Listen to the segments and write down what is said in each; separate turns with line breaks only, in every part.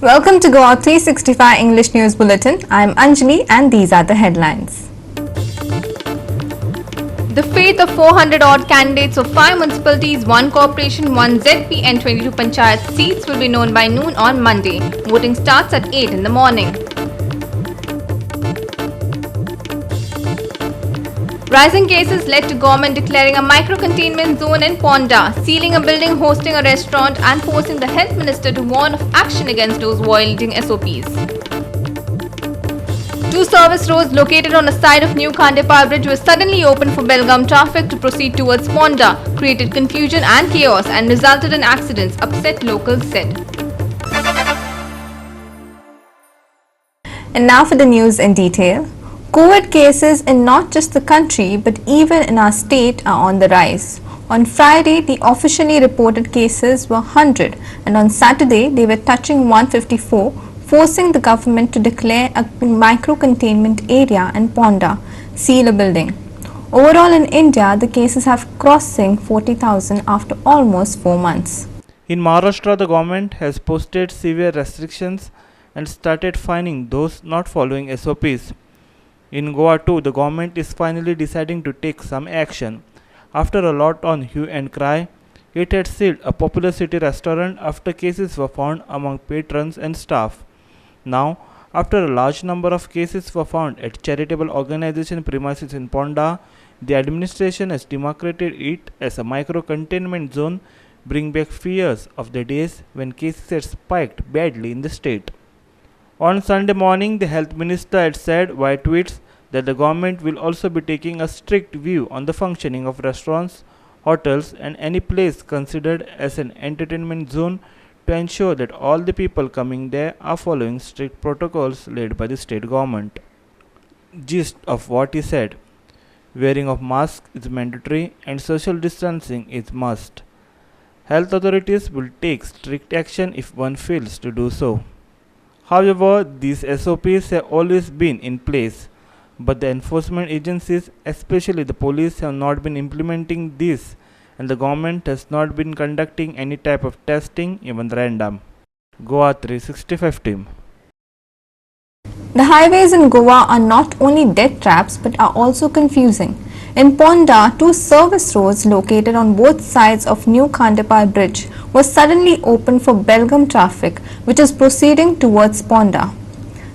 Welcome to Goa 365 English News Bulletin. I am Anjali and these are the headlines. The fate of 400-odd candidates of 5 municipalities, 1 corporation, 1 ZP and 22 panchayat seats will be known by noon on Monday. Voting starts at 8 in the morning. Rising cases led to government declaring a micro-containment zone in Ponda, sealing a building hosting a restaurant and forcing the health minister to warn of action against those violating SOPs. 2 service roads located on the side of New Khandepar Bridge were suddenly opened for Belgaum traffic to proceed towards Ponda, created confusion and chaos and resulted in accidents, upset locals said. And now for the news in detail. COVID cases in not just the country but even in our state are on the rise. On Friday, the officially reported cases were 100 and on Saturday they were touching 154, forcing the government to declare a micro-containment area in Ponda, seal a building. Overall in India, the cases have crossing 40,000 after almost 4 months.
In Maharashtra, the government has posted severe restrictions and started fining those not following SOPs. In Goa too, the government is finally deciding to take some action. After a lot on hue and cry, it had sealed a popular city restaurant after cases were found among patrons and staff. Now, after a large number of cases were found at charitable organization premises in Ponda, the administration has demarcated it as a micro-containment zone, bringing back fears of the days when cases had spiked badly in the state. On Sunday morning, the health minister had said via tweets that the government will also be taking a strict view on the functioning of restaurants, hotels and any place considered as an entertainment zone to ensure that all the people coming there are following strict protocols laid by the state government. Gist of what he said: wearing of masks is mandatory and social distancing is must. Health authorities will take strict action if one fails to do so. However, these SOPs have always been in place, but the enforcement agencies, especially the police, have not been implementing these, and the government has not been conducting any type of testing, even random. Goa 365 team.
The highways in Goa are not only death traps but are also confusing. In Ponda, 2 service roads located on both sides of New Khandepar Bridge were suddenly opened for Belgaum traffic, which is proceeding towards Ponda.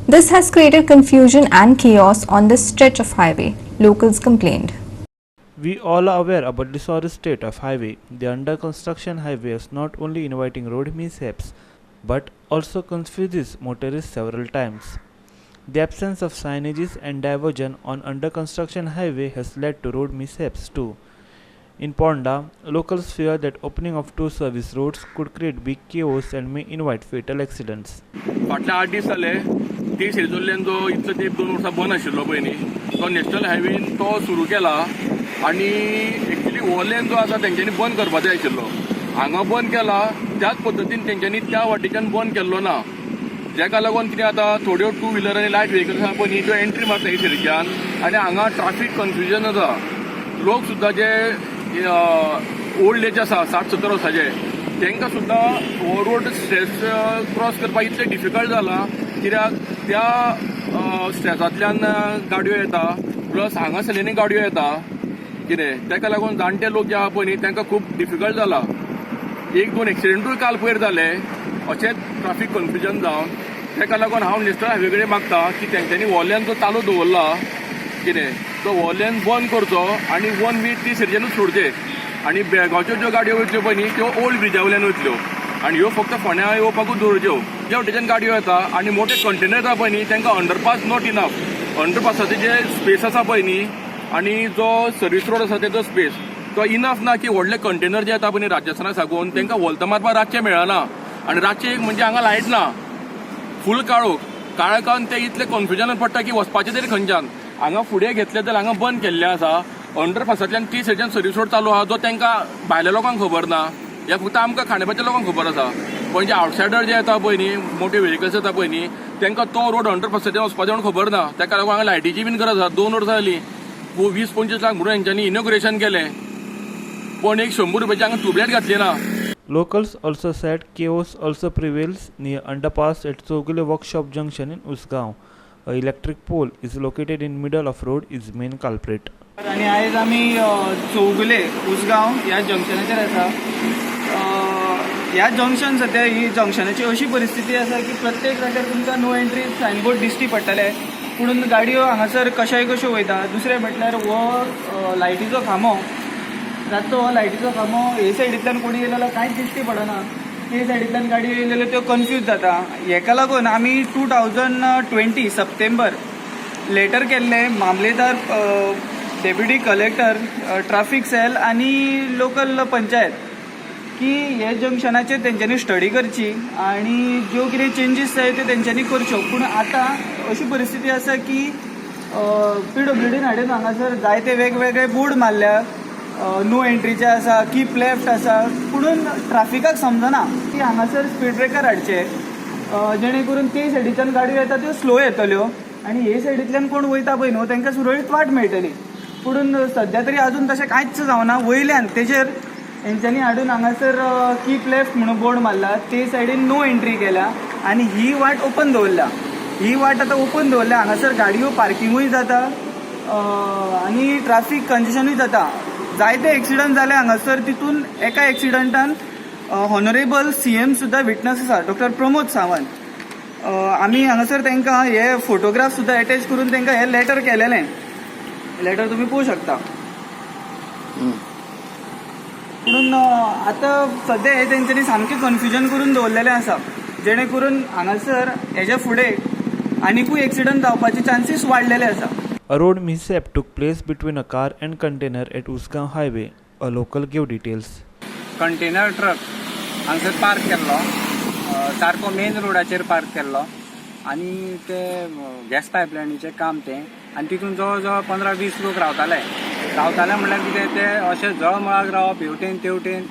This has created confusion and chaos on this stretch of highway, locals complained.
We all are aware about the sorry state of highway. The under construction highway is not only inviting road mishaps but also confuses motorists several times. The absence of signages and diversion on under construction highway has led to road mishaps too. In Ponda, locals fear that opening of 2 service roads could create big chaos and may invite fatal accidents.
फाटल्या 8 दीस जाले ती शेजोल्ल्यान जो इतलो तेंप 2 वर्सां बंद आशिल्लो पळय न्ही तो नॅशनल हायवेन तो सुरू केला आनी एक्चुअली हो लेन जो आसा तेंच्यांनी बंद करपाक जाय आशिल्लो. हांगा बंद केला त्याच पद्दतीन तेंच्यांनी त्या वाटेच्यान बंद केल्लो ना. जेका लागून कितें जाता थोड्यो 2 व्हिलर आनी लायट व्हेकल्स आसा पळय न्ही त्यो एंट्री मारता ही सायडीच्यान आनी हांगा ट्राफीक कन्फ्युजन जाता. लोक सुद्दां जे ओल्ड एज आसा 60-70 वर्साचे तांकां सुद्दां हो रोड स्ट्रेस क्रॉस करपाक इतलें डिफिकल्ट जाला कित्याक त्या स्ट्रेसांतल्यान गाडयो येता प्लस हांगासरल्यानय गाडयो येता कितें ताका लागून जाणटे लोक जे आहा पळय न्ही तांकां खूब डिफिकल्ट जाला. 1-2 एक्सिडेंटूय काल पयर जाले अशेंच ट्राफीक कन्फ्युजन जावन ताका लागून हांव नॅशनल हायवे कडेन मागता की तेंच्यांनी हो लेन जो चालू दवरला कितें तो हो लेन बंद करचो आनी 1 वीक ती सायडीच्यानूच सोडचे आनी बेळगांवच्यो ज्यो गाडयो वयतल्यो पळय न्ही त्यो ओल्ड ब्रिजा वयल्यान वयतल्यो आनी ह्यो फक्त फोंड्या येवपाकूच दवरच्यो. ज्या वटेच्यान गाडयो येता आनी मोठे कंटेनर आसा पळय न्ही तांकां अंडरपास नॉट इनफ. अंडरपासाचे जे स्पेस आसा पळय न्ही आनी जो सर्वीस रोड आसा तेजो स्पेस तो इनफ ना की व्हडले कंटेनर जे येता पळय न्ही राजस्थाना साकून तांकां वलता मारपाक रातचें मेळना आनी रातचें एक म्हणजे हांगा लायट ना फूल काळोखान ते इतले कन्फ्युजनान पडटा की वचपाचें तरी खंयच्यान. हांगा फुडें घेतले जाल्यार हांगा बंद केल्लें आसा अंडरपासांतल्यान ती सायडीच्यान सर्वीस रोड चालू आहा जो तांकां भायल्या लोकांक खबर ना. हे फक्त आमकां खांडेपाच्या लोकांक खबर आसा पण जे आवटसायडर जे येता पळय न्ही मोठे व्हेकल्स येता पळय न्ही तांकां तो रोड अंडरपासाचेर वचपाचें म्हण खबर ना. ताका लागून हांगा लायटीची बीन गरज आसा. 2 वर्सां जालीं 20-25 लाख म्हणून हेंच्यांनी इनॉग्रेशन केलें पण एक 100 रुपयाची हांगा ट्यूबलायट घातली ना.
Locals also said chaos also prevails near underpass at Sogule Workshop Junction in Usgaon. A electric pole is located in middle of road is main culprit.
आणि आयज आमी चौगुले उसगांव ह्या जंक्शनाचेर आसा. ह्या जंक्शन सद्या ही जंक्शनाची अशी परिस्थिती आसा की प्रत्येक जाग्यार तुमकां नो एंट्री सायनबोर्ड दिश्टी पडटले, पूण गाडयो हांगासर कशाय कश्यो वयता. दुसरें म्हटल्यार हो लायटीचो खांबो जातो, हो लायटीचो खांबो हे सायडींतल्यान कोणी येयलो जाल्यार कांयच दिश्टी पडना, ते सायडींतल्यान गाडयो येयल्यो जाल्यार त्यो कन्फ्यूज जाता. हेका लागून आमी 2020 सप्टेंबर लेटर केल्ले मामलेदार, डेप्युटी कलेक्टर, ट्राफिक सेल आनी लोकल पंचायत की हे जंक्शनाचेर तेंच्यांनी स्टडी करची आनी ज्यो कितें चेंजीस जाय त्यो तेंच्यांनी करच्यो. पूण आतां अशी परिस्थिती आसा की PWDन हाडून हांगासर जायते वेगवेगळे बोर्ड मारल्या, नो एंट्रीचे आसा, कीप लेफ्ट आसा, पुणून ट्राफिकाक समजना की हांगासर स्पीड ब्रेकर हाडचे जेणे करून ते सायडीच्यान गाडयो येता त्यो स्लो येतल्यो आनी हे सायडींतल्यान कोण वयता पळय न्हू तांकां सुरळीत वाट मेळटली. पूण सद्या तरी अजून तशें कांयच जावना. वयल्यान तेजेर हेंच्यांनी हाडून हांगासर कीप लेफ्ट म्हणून बोर्ड मारला, ते सायडीन नो एंट्री केल्या आनी ही वाट ओपन दवरल्या. ही वाट आतां ओपन दवरल्या, हांगासर गाडयो पार्किंगूय जाता आनी ट्राफीक कंजेशनूय जाता. जायते एक्सिडंट जाले हांगासर, तितून एका एक्सिडंटान हॉनरेबल CM सुद्दां विटनस आसा, डॉक्टर प्रमोद सावंत. आमी हांगासर तांकां हे फोटोग्राफ सुद्दां एटॅच करून तांकां हे लेटर केलेलें. लेटर तुमी पळोवंक शकता. म्हणून आतां सद्या हे तेंच्यांनी सामकें कन्फ्युजन करून दवरलेलें आसा, जेणे करून हांगासर हेजे फुडें आनिकूय एक्सिडंट जावपाचे चान्सीस वाडलेले आसा.
A road mishap took place between a car and container at Usgaon Highway. A local gave details.
Container truck हांगसर पार्क केल्लो, सारको मेन रोडाचेर पार्क केल्लो आनी ते गॅस पायपलायनीचें काम तें आनी तितून जवळ जवळ 15-20 लोक रावताले म्हणल्यार कितें ते अशें जळमळाक रावप हेवटेन तेवटेन,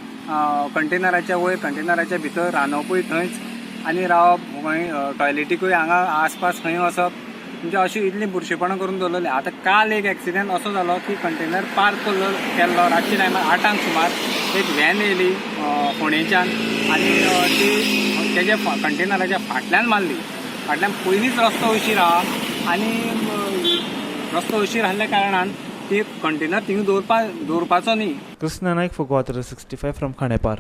कंटेनराच्या वयर कंटेनराच्या भितर रांदपूय थंयच आनी रावप, खंय टॉयलेटीकूय हांगा आसपास खंय वचप, म्हणजे अशी इतली बुरशीपणां करून दवरलेली. आतां काल एक एक्सिडेंट असो जालो की कंटेनर पार्क केल्लो रातचे टायमार 8 सुमार एक व्हॅन येयली फोंडेच्यान आनी ती तेज्या कंटेनराच्या फाटल्यान मारली. फाटल्यान पयलींच रस्तो उशीर आहा आनी रस्तो उशीर आसल्या कारणान ती कंटेनर थिंग दवरपाचो न्ही.
Krishna Naik for Goa 365 from Khanepar.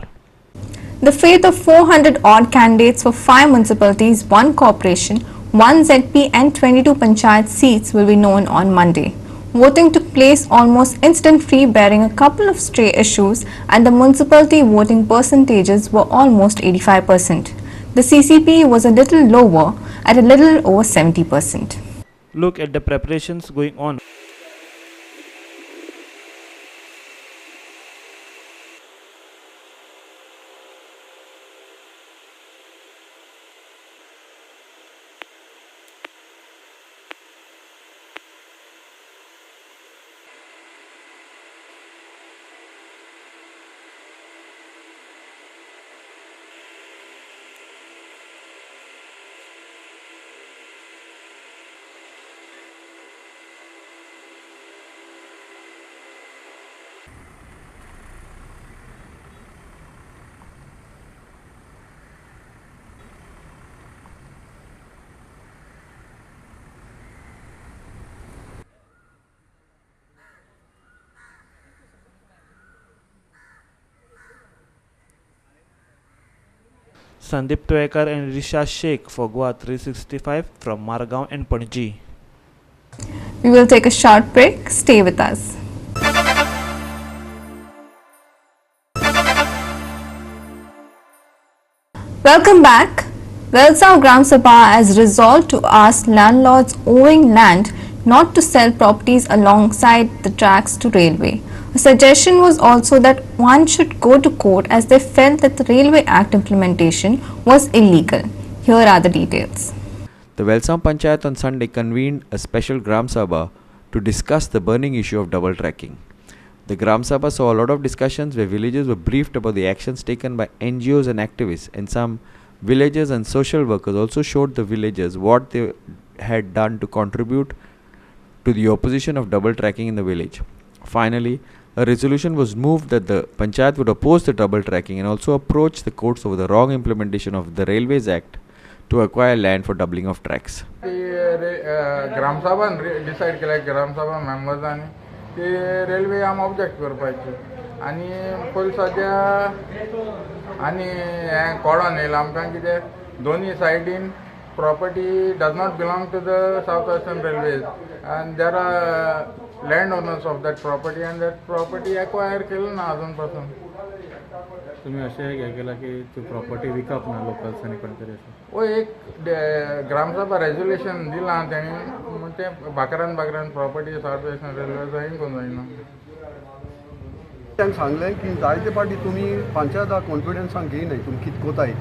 The fate of 400 odd candidates for 5 municipalities, 1 corporation, 1 ZP and 22 panchayat seats will be known on Monday. Voting took place almost instant-free, bearing a couple of stray issues, and the municipality voting percentages were almost 85%. The CCP was a little lower at a little over 70%.
Look at the preparations going on. Sandeep Toekar and Risha Sheikh for Goa 365 from Margaon and Panji.
We will take a short break. Stay with us. Welcome back. Velsav Gram Sabha has resolved to ask landlords owing land not to sell properties alongside the tracks to railway. A suggestion was also that one should go to court as they felt that the Railway Act implementation was illegal. Here are the details.
The Velsav Panchayat on Sunday convened a special Gram Sabha to discuss the burning issue of double tracking. The Gram Sabha saw a lot of discussions where villagers were briefed about the actions taken by NGOs and activists, and some villagers and social workers also showed the villagers what they had done to contribute to the opposition of double tracking in the village. Finally, a resolution was moved that the Panchayat would oppose the double tracking and also approach the courts over the wrong implementation of the Railways Act to acquire land for doubling of tracks.
ग्रामसभान decide केल्या ग्रामसभा मेंबर्सांनी की railway आम object करपाची आनी पयलीं सद्या आनी हें कोडोन येयलां आमकां कितें दोनी सायडीन property does not belong to the South Western Railways and there are land owners of that property and that property acquire केलं ना अजूनपासून.
तुम्ही असे हे केला की ती प्रॉपर्टी विकप ना लोकल्सांनी कोणतरी असं
वो एक ग्रामसभा रेजोल्यूशन दिलां तेणी ते बाकरान प्रॉपर्टी साउथ वेस्टर्न रेल्वेचा इंकून जायना.
तांकां सांगलें की जायते फावटी तुमी पंचायताक कॉन्फिडन्सान घेयनाय तुमी कितें कोताय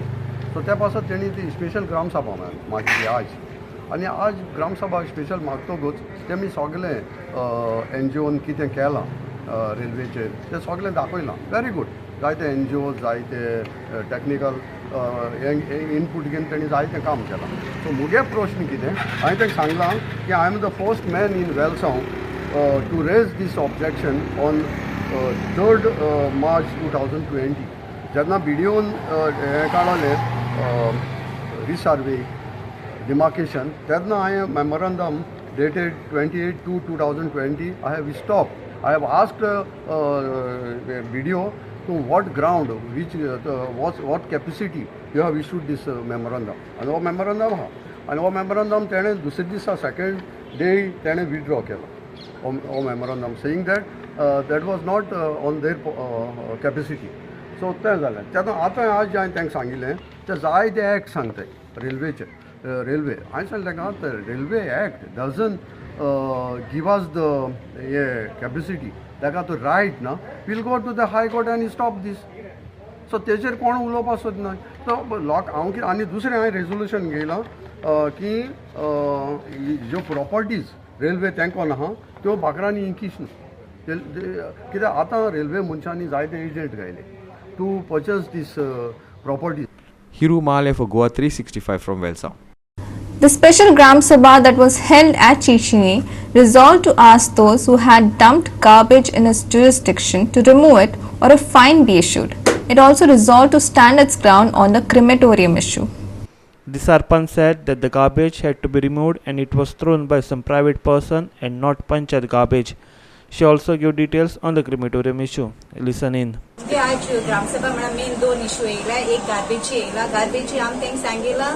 सो त्या पासत तेणी ती स्पेशल ग्रामसभा मागिल्ली आज आनी आज ग्रामसभा स्पेशल मागतोगूच तेमी सगळे NGOन कितें केलां रेल्वेचेर तें सगळें दाखयलां वेरी गूड. जायते NGO जायते टॅक्निकल इनपूट घेवन तेणी जायतें काम केलां. सो मुगे प्रश्न कितें हांवें तांकां सांगलां की I am the first man in Velsao to raise this objection on 3rd March 2020 जेन्ना BDOन हें काडलें रिसर्वे demarcation तेन्ना हांवें memorandum dated 28/2/2020 I have stopped. I have asked BDO to what ground, which what capacity you have issued this memorandum. And वो memorandum हा and वो memorandum तेणे दुसरे दिसा second day तेणे withdraw केला. वो memorandum saying that that was not on their capacity. सो तें जालें तेन्ना आतां आज हांवें तांकां सांगिल्लें ते जायते एक्ट सांगताय रेल्वेचे रेल्वे हांवें सांगलें तांकां railway act doesn't give us the हे कॅपेसिटी ताका तो रायट ना we'll go to the high court आनी स्टॉप दीस. सो तेजेर कोण उलोवपाक सोदना. सो लोक हांव आनी दुसरें हांवें रेजोल्युशन घेयलां की ज्यो प्रॉपर्टीज रेल्वे तेंकोन आहा त्यो बाकरांनी इंकीश न्हू कित्याक आतां रेल्वे मनशांनी जायते agent घायले to purchase this property.
Hiru Male for Goa 365 from Welsam.
The special Gram Sabha that was held at Chichini resolved to ask those who had dumped garbage in its jurisdiction to remove it or a fine be issued. It also resolved to stand its ground on the crematorium issue.
The Sarpanch said that the garbage had to be removed and it was thrown by some private person and not Panchayat garbage. She also gave details on the crematorium issue. Listen in.
आज ग्रामसभा म्हणा main 2 issue येयला. एक garbage येयला. Garbage आम तेंक सांगिला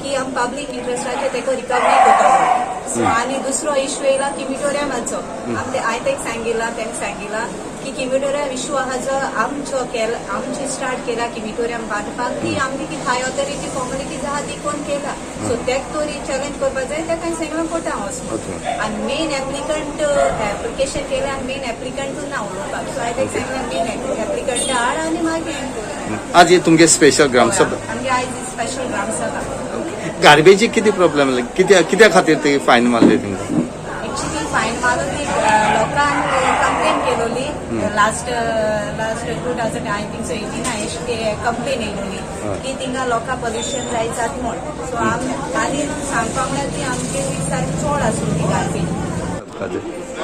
की आम public इंट्रस्टाचे तेको recovery करता. सो आनी दुसरो इश्यू येयला किमिटोरियमाचो. आम ते हांवें तेंक सांगिला की किमिटोरियम इश्यू आहा जो आमची स्टार्ट केला किमिटोरियम बांदपाक ती आमची की हाय ऑथॉरिटी फॉर्मेलिटीज आहा ती कोण केला. सो तेक तोरी चॅलेंज करपाक जाय तेका सांगला कोर्टां वचून आनी मेन एप्लिकंट एप्लिकेशन केलें आनी मेन एप्लिकंट ना उलोवपाक. सो हांवें तेका सांगलें मेन एप्लिकंट हाड आनी मागीर
आज ये तुमगे स्पेशल ग्रामसभा
आमगे आयज स्पेशल ग्रामसभा.
गार्बेजी किती प्रॉब्लेम कित्या खातीर ते फायन मारले तुमकां?
एक्चुअली फायन मारून ती लोकांक कंप्लेन केलोली लास्ट 2018 हांवें कंप्लेन येयलोली की थिंगा लोकां पोल्युशन जायत म्हूण. सो आनी सांगपाक म्हळ्यार ती आमगे सारकी चड आसली गार्बेज.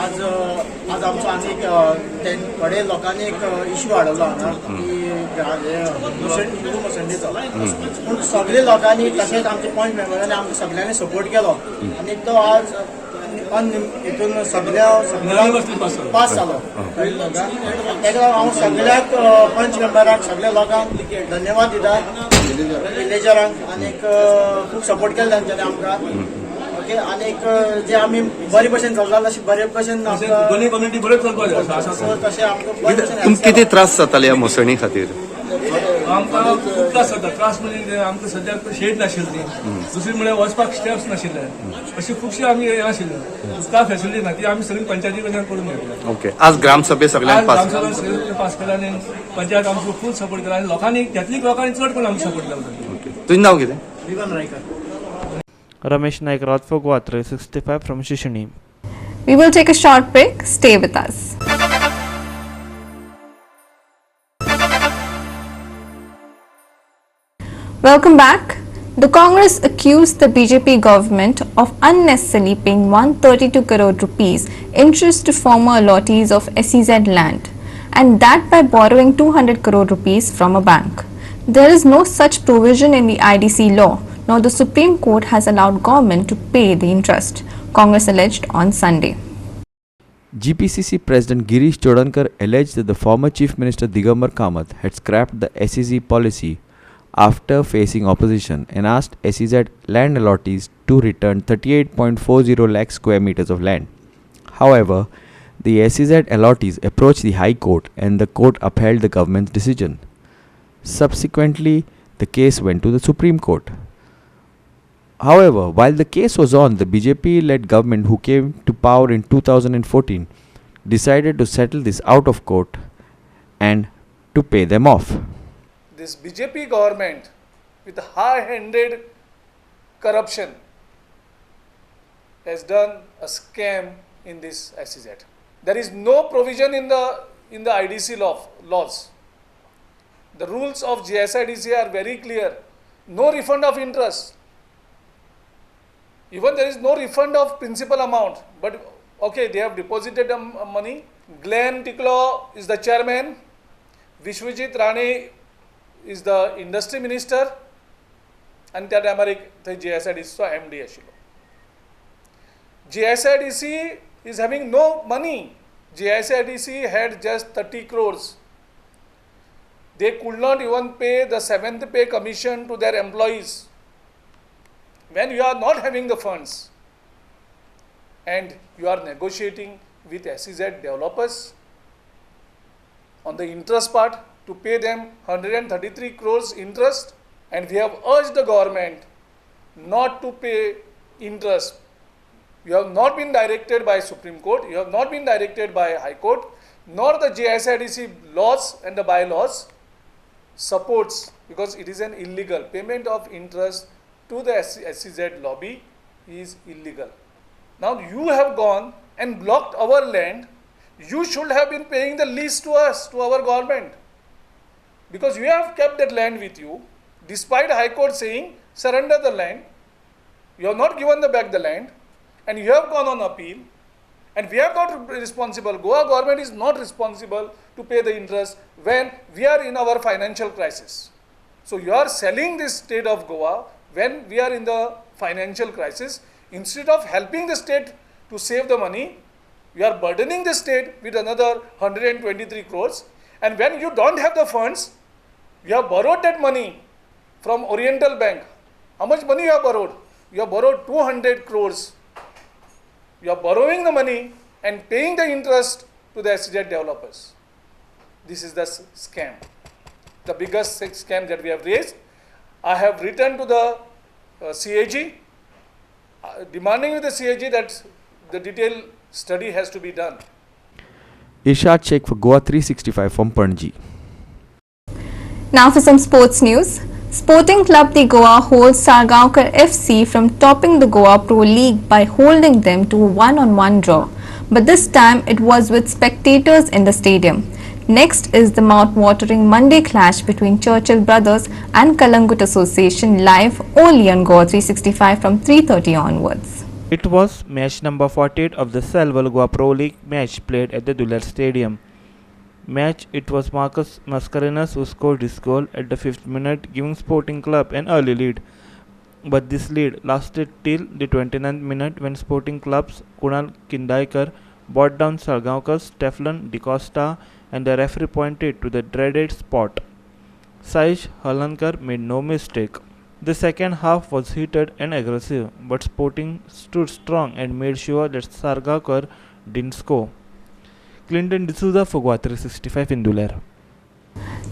आज आमचो आनी थोडे लोकांनी एक इश्यू हाडलो हांगा की हिंदू मुसंडेचो पूण सगळे लोकांनी तशेंच आमचे पॉयंट मेंबरांनी आमकां सगळ्यांनी सपोर्ट केलो आनी तो आज हितून सगळ्यांक पास जालो. ताका हांव सगळ्याक पंच मेंबराक सगळ्या लोकांक धन्यवाद दिता विलेजरांक आनी खूब सपोर्ट केलो तांच्यांनी आमकां. ओके आनी जे आमी बरे भशेन चलता तशें बरे भशेन दोनूय कम्युनिटी बऱ्यो चलपाक तशें आमकां
किती त्रास जाताले ह्या मोसणी खातीर?
आमकां खूब त्रास जाता. त्रास म्हणजे आमकां सद्याक शेड नाशिल्ली दुसरी म्हळ्यार वचपाक स्टेप्स नाशिल्ले अशी खुबशी आमी हे नाशिल्ले स्टाफ फॅसिलिटी ना ती आमी सगळी पंचायती कडल्यान करून घेतली.
ओके आज ग्रामसभे सगळ्यांक
पास केला आनी पंचायत आमकां फूल सपोर्ट केला आनी लोकांनी कॅथलीक लोकांनी चड करून आमकां सपोर्ट केला.
तुजें नांव कितें?
Vegan Raikar.
Ramesh Naik Rath for Goa 365 from Shishini.
We will take a short break. Stay with us. Welcome back. The Congress accused the BJP government of unnecessarily paying 132 crore rupees interest to former allottees of SEZ land, and that by borrowing 200 crore rupees from a bank. There is no such provision in the IDC law, nor the Supreme Court has allowed government to pay the interest, Congress alleged on Sunday.
GPCC President Girish Chodankar alleged that the former Chief Minister Digambar Kamath had scrapped the SEZ policy after facing opposition and asked SEZ land allottees to return 38.40 lakh square meters of land. However, the SEZ allottees approached the High Court and the court upheld the government's decision. Subsequently, the case went to the Supreme Court. However, while the case was on, the BJP-led government, who came to power in 2014, decided to settle this out of court and to pay them off.
This BJP government, with high-handed corruption, has done a scam in this SEZ. There is no provision in the IDC laws. The rules of GSIDC are very clear. No refund of interest. Even there is no refund of principal amount. But okay, they have deposited money. Glenn Ticklow is the chairman. Vishwajit Rane is the industry minister. And that the GSIDC so MD ashilo. GSIDC is having no money. GSIDC had just 30 crores. They could not even pay the 7th pay commission to their employees. When you are not having the funds and you are negotiating with SEZ developers on the interest part to pay them 133 crores interest, and we have urged the government not to pay interest. You have not been directed by Supreme Court, you have not been directed by High Court, nor the GSIDC laws and the bylaws supports, because it is an illegal payment of interest to the SEZ lobby is illegal. Now you have gone and blocked our land. You should have been paying the lease to us, to our government, because you have kept that land with you despite High Court saying surrender the land. You have not given back the land, and you have gone on appeal, and we are not responsible. Goa government is not responsible to pay the interest when we are in our financial crisis. So you are selling this state of Goa when we are in the financial crisis. Instead of helping the state to save the money, we are burdening the state with another 123 crores. And when you don't have the funds, you have borrowed that money from Oriental Bank. How much money you have borrowed? You have borrowed 200 crores. You are borrowing the money and paying the interest to the SEZ developers. This is the scam, the biggest scam that we have raised. I have written to the CAG, demanding with the CAG that the detailed study has to be done.
Irshad Sheikh for Goa 365 from Panji.
Now for some sports news. Sporting Club the Goa holds Sargaonkar FC from topping the Goa Pro League by holding them to a one-on-one draw. But this time it was with spectators in the stadium. Next is the mouth-watering Monday clash between Churchill Brothers and Kalangut Association live only on Goa 365 from 3:30 onwards.
It was match number 48 of the Selval Goa Pro League match played at the Dular Stadium. It was Marcus Mascarenhas who scored his goal at the 5th minute, giving Sporting Club an early lead. But this lead lasted till the 29th minute when Sporting Club's Kunal Kindaikar brought down Sargaonkar's Stefan DeCosta, and the referee pointed to the dreaded spot. Saish Halankar made no mistake. The second half was heated and aggressive, but Sporting stood strong and made sure that Sargaonkar didn't score. Clinton D'Souza for Goa 365 in Dular.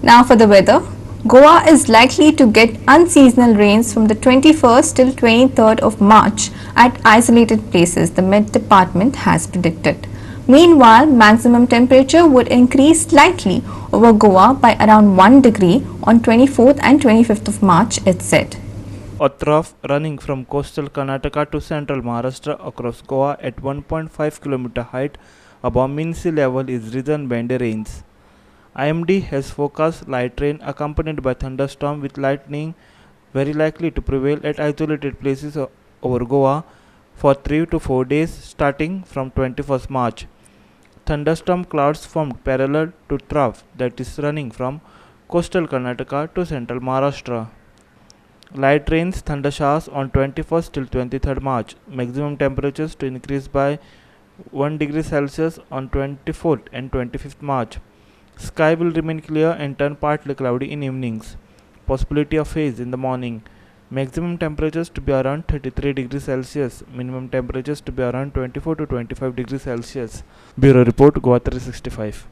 Now for the weather. Goa is likely to get unseasonal rains from the 21st till 23rd of March at isolated places, the Met Department has predicted. Meanwhile, maximum temperature would increase slightly over Goa by around 1 degree on 24th and 25th of March, it said.
A trough running from coastal Karnataka to central Maharashtra across Goa at 1.5 km height above mean sea level is risen by the rains. IMD has forecast light rain accompanied by thunderstorm with lightning very likely to prevail at isolated places over Goa for 3 to 4 days starting from 21st March. Thunderstorm clouds formed parallel to trough that is running from coastal Karnataka to central Maharashtra. Light rains, thundershowers on 21st till 23rd March. Maximum temperatures to increase by 1 degree Celsius on 24th and 25th March. Sky will remain clear and turn partly cloudy in evenings. Possibility of haze in the morning. Maximum temperatures to be around 33 degrees Celsius. Minimum temperatures to be around 24 to 25 degrees Celsius. Bureau Report, Goa 365.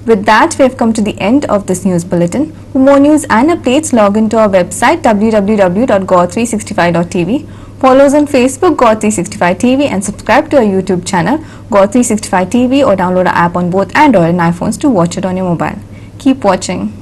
With that, we have come to the end of this news bulletin. For more news and updates, log into our website www.gaw365.tv. Follow us on Facebook, Gaw365TV, and subscribe to our YouTube channel, Gaw365TV, or download our app on both Android and iPhones to watch it on your mobile. Keep watching.